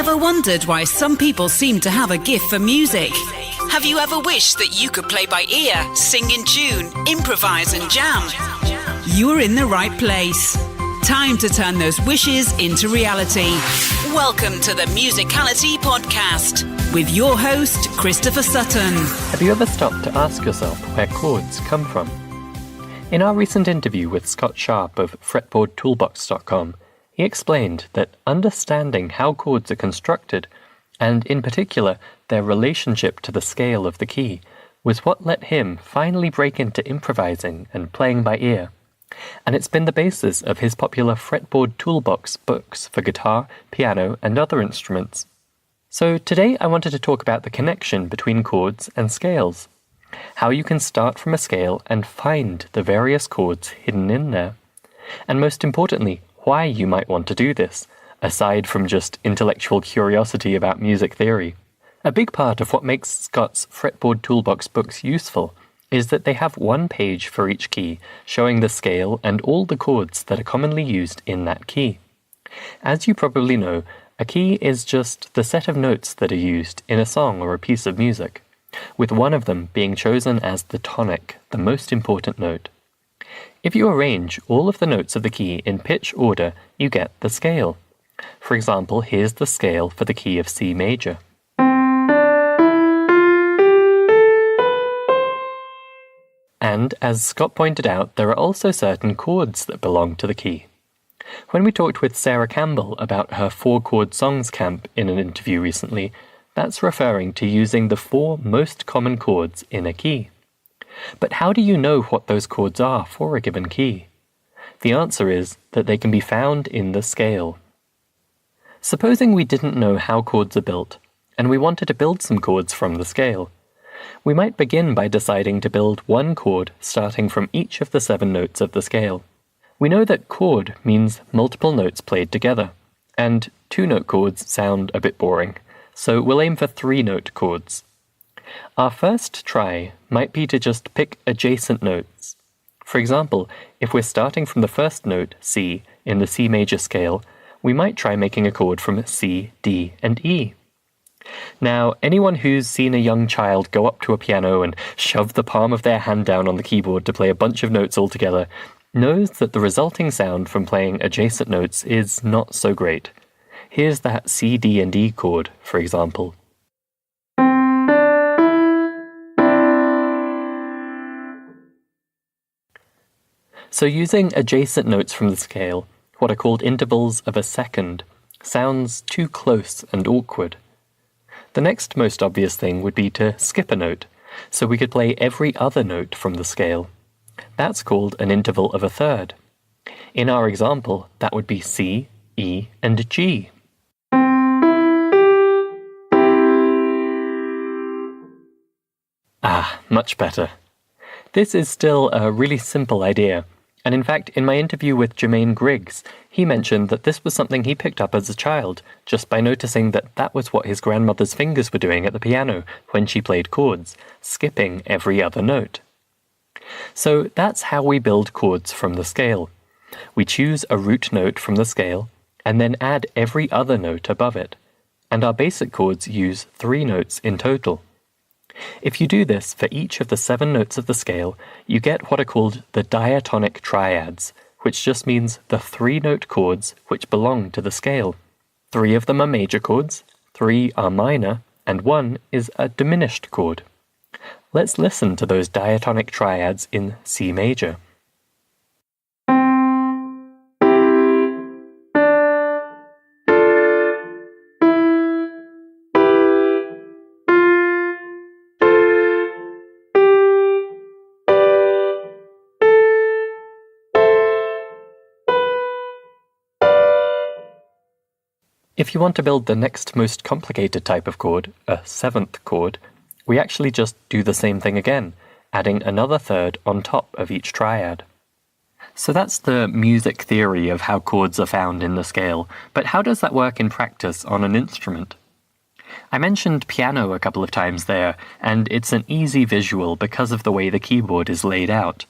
ever wondered why some people seem to have a gift for music? Have you ever wished that you could play by ear, sing in tune, improvise and jam? You're in the right place. Time to turn those wishes into reality. Welcome to the Musicality Podcast with your host, Christopher Sutton. Have you ever stopped to ask yourself where chords come from? In our recent interview with Scott Sharp of FretboardToolbox.com, he explained that understanding how chords are constructed, and in particular their relationship to the scale of the key, was what let him finally break into improvising and playing by ear. And it's been the basis of his popular Fretboard Toolbox books for guitar, piano, and other instruments. So today I wanted to talk about the connection between chords and scales, how you can start from a scale and find the various chords hidden in there, and most importantly, why you might want to do this, aside from just intellectual curiosity about music theory. A big part of what makes Scott's Fretboard Toolbox books useful is that they have one page for each key, showing the scale and all the chords that are commonly used in that key. As you probably know, a key is just the set of notes that are used in a song or a piece of music, with one of them being chosen as the tonic, the most important note. If you arrange all of the notes of the key in pitch order, you get the scale. For example, here's the scale for the key of C major. And as Scott pointed out, there are also certain chords that belong to the key. When we talked with Sarah Campbell about her 4-chord songs camp in an interview recently, that's referring to using the 4 most common chords in a key. But how do you know what those chords are for a given key? The answer is that they can be found in the scale. Supposing we didn't know how chords are built, and we wanted to build some chords from the scale. We might begin by deciding to build one chord starting from each of the 7 notes of the scale. We know that chord means multiple notes played together, and 2-note chords sound a bit boring, so we'll aim for 3-note chords. Our first try might be to just pick adjacent notes. For example, if we're starting from the first note, C, in the C major scale, we might try making a chord from C, D, and E. Now, anyone who's seen a young child go up to a piano and shove the palm of their hand down on the keyboard to play a bunch of notes all together knows that the resulting sound from playing adjacent notes is not so great. Here's that C, D, and E chord, for example. So using adjacent notes from the scale, what are called intervals of a second, sounds too close and awkward. The next most obvious thing would be to skip a note, so we could play every other note from the scale. That's called an interval of a third. In our example, that would be C, E, and G. Much better. This is still a really simple idea, and in fact, in my interview with Jermaine Griggs, he mentioned that this was something he picked up as a child, just by noticing that that was what his grandmother's fingers were doing at the piano when she played chords, skipping every other note. So that's how we build chords from the scale. We choose a root note from the scale, and then add every other note above it, and our basic chords use 3 notes in total. If you do this for each of the 7 notes of the scale, you get what are called the diatonic triads, which just means the 3-note chords which belong to the scale. 3 of them are major chords, 3 are minor, and 1 is a diminished chord. Let's listen to those diatonic triads in C major. If you want to build the next most complicated type of chord, a 7th chord, we actually just do the same thing again, adding another third on top of each triad. So that's the music theory of how chords are found in the scale, but how does that work in practice on an instrument? I mentioned piano a couple of times there, and it's an easy visual because of the way the keyboard is laid out.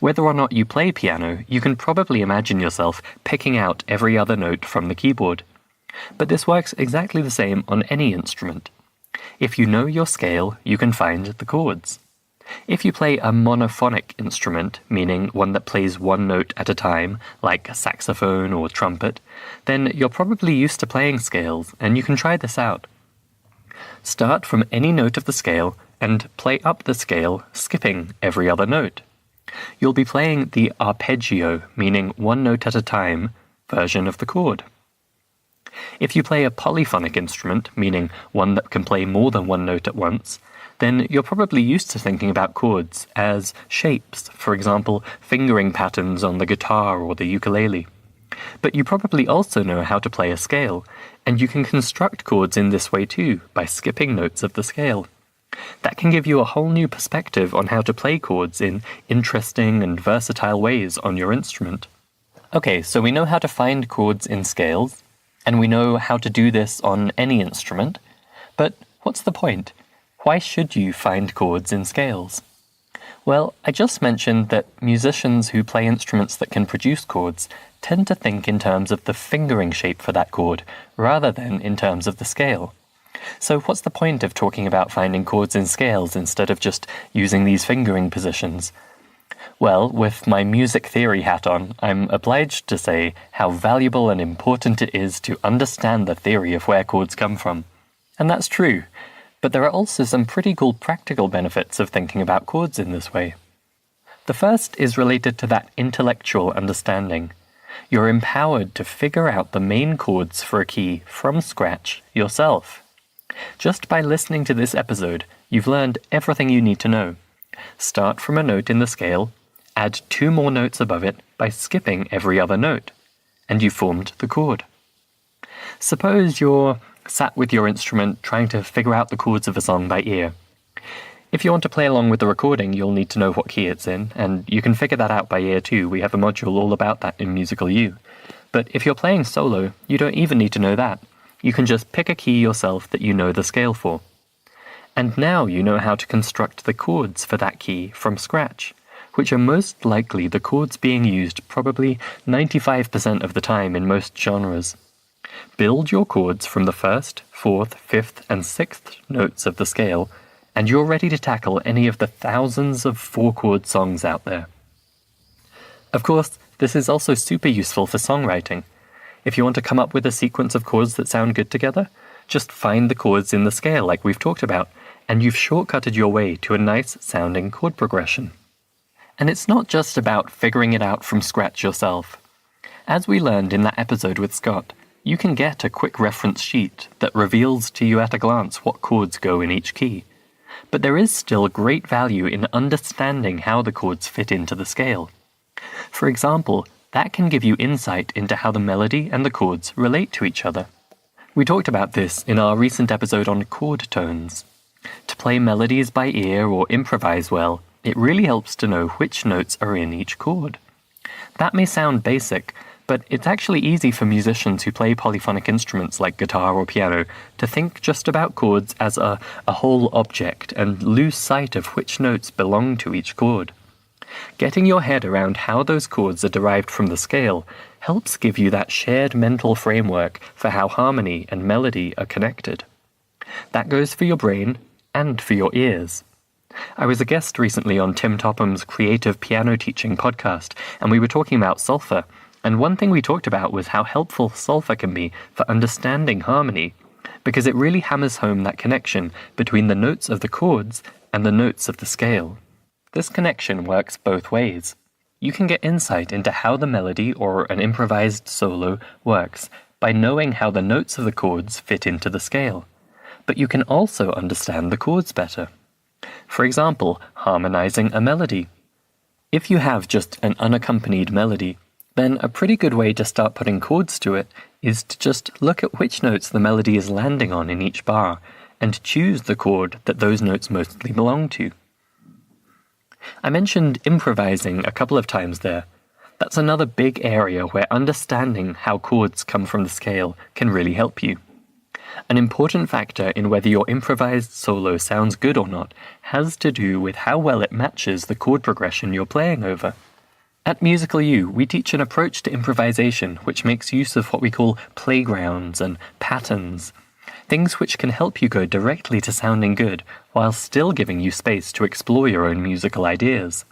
Whether or not you play piano, you can probably imagine yourself picking out every other note from the keyboard. But this works exactly the same on any instrument. If you know your scale, you can find the chords. If you play a monophonic instrument, meaning one that plays one note at a time, like a saxophone or trumpet, then you're probably used to playing scales, and you can try this out. Start from any note of the scale and play up the scale, skipping every other note. You'll be playing the arpeggio, meaning one note at a time, version of the chord. If you play a polyphonic instrument, meaning one that can play more than one note at once, then you're probably used to thinking about chords as shapes, for example, fingering patterns on the guitar or the ukulele. But you probably also know how to play a scale, and you can construct chords in this way too, by skipping notes of the scale. That can give you a whole new perspective on how to play chords in interesting and versatile ways on your instrument. Okay, so we know how to find chords in scales, and we know how to do this on any instrument, but what's the point? Why should you find chords in scales? Well, I just mentioned that musicians who play instruments that can produce chords tend to think in terms of the fingering shape for that chord, rather than in terms of the scale. So what's the point of talking about finding chords in scales instead of just using these fingering positions? Well, with my music theory hat on, I'm obliged to say how valuable and important it is to understand the theory of where chords come from. And that's true. But there are also some pretty cool practical benefits of thinking about chords in this way. The first is related to that intellectual understanding. You're empowered to figure out the main chords for a key from scratch yourself. Just by listening to this episode, you've learned everything you need to know. Start from a note in the scale, add 2 more notes above it by skipping every other note, and you've formed the chord. Suppose you're sat with your instrument trying to figure out the chords of a song by ear. If you want to play along with the recording, you'll need to know what key it's in, and you can figure that out by ear too. We have a module all about that in Musical U. But if you're playing solo, you don't even need to know that. You can just pick a key yourself that you know the scale for. And now you know how to construct the chords for that key from scratch, which are most likely the chords being used probably 95% of the time in most genres. Build your chords from the 1st, 4th, 5th, and 6th notes of the scale, and you're ready to tackle any of the thousands of 4-chord songs out there. Of course, this is also super useful for songwriting. If you want to come up with a sequence of chords that sound good together, just find the chords in the scale like we've talked about, and you've shortcutted your way to a nice-sounding chord progression. And it's not just about figuring it out from scratch yourself. As we learned in that episode with Scott, you can get a quick reference sheet that reveals to you at a glance what chords go in each key. But there is still great value in understanding how the chords fit into the scale. For example, that can give you insight into how the melody and the chords relate to each other. We talked about this in our recent episode on chord tones. To play melodies by ear or improvise well, it really helps to know which notes are in each chord. That may sound basic, but it's actually easy for musicians who play polyphonic instruments like guitar or piano to think just about chords as a whole object and lose sight of which notes belong to each chord. Getting your head around how those chords are derived from the scale helps give you that shared mental framework for how harmony and melody are connected. That goes for your brain and for your ears. I was a guest recently on Tim Topham's Creative Piano Teaching podcast, and we were talking about solfa. And one thing we talked about was how helpful solfa can be for understanding harmony, because it really hammers home that connection between the notes of the chords and the notes of the scale. This connection works both ways. You can get insight into how the melody or an improvised solo works by knowing how the notes of the chords fit into the scale. But you can also understand the chords better. For example, harmonizing a melody. If you have just an unaccompanied melody, then a pretty good way to start putting chords to it is to just look at which notes the melody is landing on in each bar and choose the chord that those notes mostly belong to. I mentioned improvising a couple of times there. That's another big area where understanding how chords come from the scale can really help you. An important factor in whether your improvised solo sounds good or not has to do with how well it matches the chord progression you're playing over. At Musical U, we teach an approach to improvisation which makes use of what we call playgrounds and patterns, things which can help you go directly to sounding good while still giving you space to explore your own musical ideas.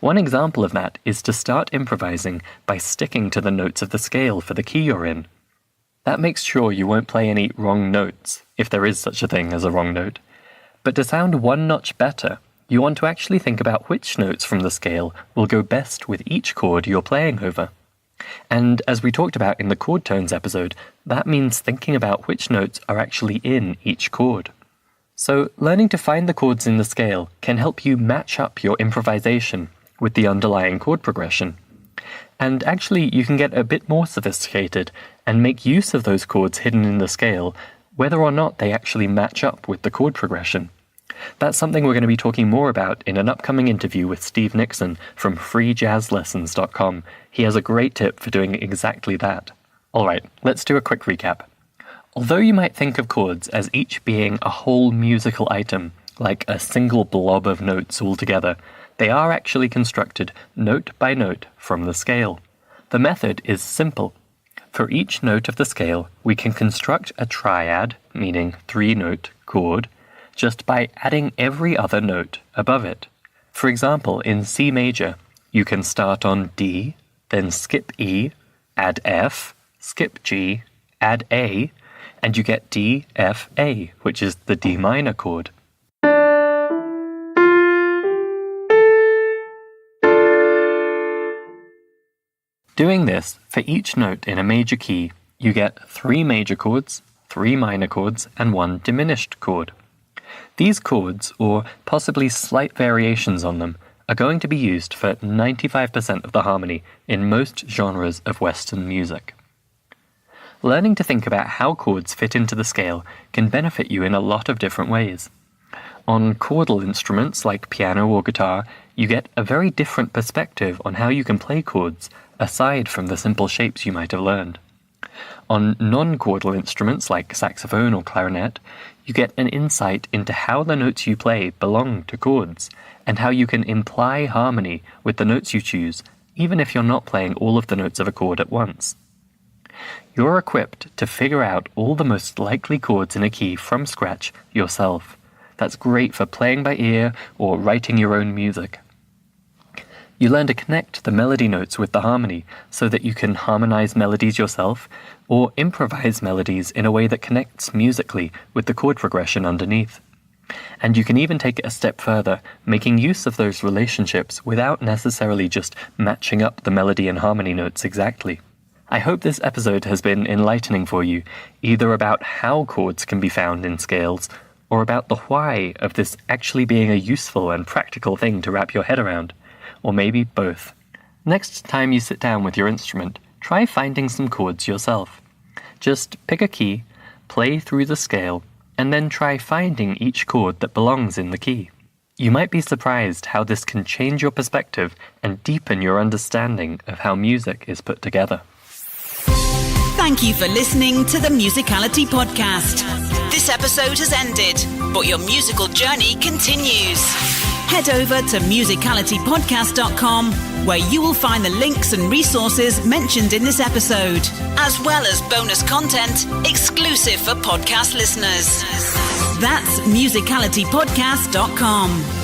One example of that is to start improvising by sticking to the notes of the scale for the key you're in. That makes sure you won't play any wrong notes, if there is such a thing as a wrong note. But to sound one notch better, you want to actually think about which notes from the scale will go best with each chord you're playing over. And as we talked about in the chord tones episode, that means thinking about which notes are actually in each chord. So learning to find the chords in the scale can help you match up your improvisation with the underlying chord progression. And actually, you can get a bit more sophisticated and make use of those chords hidden in the scale, whether or not they actually match up with the chord progression. That's something we're going to be talking more about in an upcoming interview with Steve Nixon from freejazzlessons.com. He has a great tip for doing exactly that. Alright, let's do a quick recap. Although you might think of chords as each being a whole musical item, like a single blob of notes all together, they are actually constructed note by note from the scale. The method is simple. For each note of the scale, we can construct a triad, meaning 3-note chord, just by adding every other note above it. For example, in C major, you can start on D, then skip E, add F, skip G, add A, and you get D, F, A, which is the D minor chord. Doing this for each note in a major key, you get 3 major chords, 3 minor chords, and 1 diminished chord. These chords, or possibly slight variations on them, are going to be used for 95% of the harmony in most genres of Western music. Learning to think about how chords fit into the scale can benefit you in a lot of different ways. On chordal instruments like piano or guitar, you get a very different perspective on how you can play chords, aside from the simple shapes you might have learned. On non-chordal instruments like saxophone or clarinet, you get an insight into how the notes you play belong to chords, and how you can imply harmony with the notes you choose, even if you're not playing all of the notes of a chord at once. You're equipped to figure out all the most likely chords in a key from scratch yourself. That's great for playing by ear or writing your own music. You learn to connect the melody notes with the harmony so that you can harmonize melodies yourself or improvise melodies in a way that connects musically with the chord progression underneath. And you can even take it a step further, making use of those relationships without necessarily just matching up the melody and harmony notes exactly. I hope this episode has been enlightening for you, either about how chords can be found in scales, or about the why of this actually being a useful and practical thing to wrap your head around. Or maybe both. Next time you sit down with your instrument, try finding some chords yourself. Just pick a key, play through the scale, and then try finding each chord that belongs in the key. You might be surprised how this can change your perspective and deepen your understanding of how music is put together. Thank you for listening to the Musicality Podcast. This episode has ended, but your musical journey continues. Head over to musicalitypodcast.com, where you will find the links and resources mentioned in this episode, as well as bonus content exclusive for podcast listeners. That's musicalitypodcast.com.